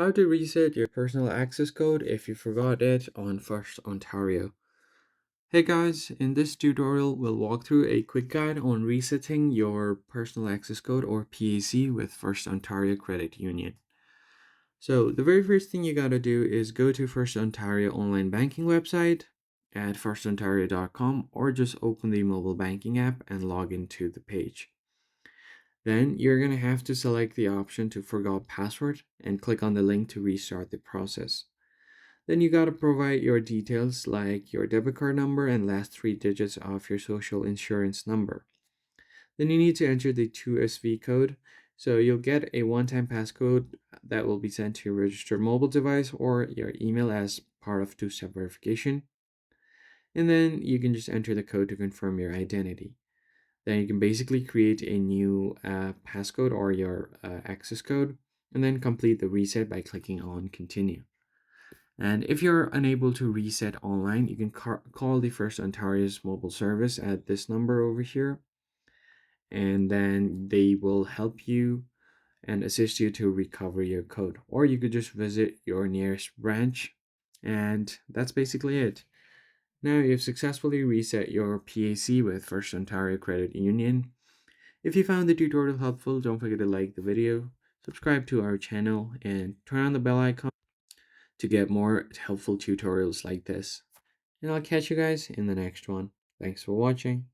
How to reset your personal access code if you forgot it on First Ontario. Hey guys, in this tutorial we'll walk through a quick guide on resetting your personal access code or PAC with First Ontario Credit Union. So the very first thing you gotta do is go to First Ontario online banking website at firstontario.com or just open the mobile banking app and log into the page. Then you're going to have to select the option to forgot password and click on the link to restart the process. Then you got to provide your details like your debit card number and last three digits of your social insurance number. Then you need to enter the 2SV code. So you'll get a one-time passcode that will be sent to your registered mobile device or your email as part of two-step verification. And then you can just enter the code to confirm your identity. Then you can basically create a new passcode or your access code and then complete the reset by clicking on continue. And if you're unable to reset online, you can call the First Ontario's mobile service at this number over here, and then they will help you and assist you to recover your code. Or you could just visit your nearest branch, and that's basically it. Now you've successfully reset your PAC with First Ontario Credit Union. If you found the tutorial helpful, don't forget to like the video, subscribe to our channel, and turn on the bell icon to get more helpful tutorials like this. And I'll catch you guys in the next one. Thanks for watching.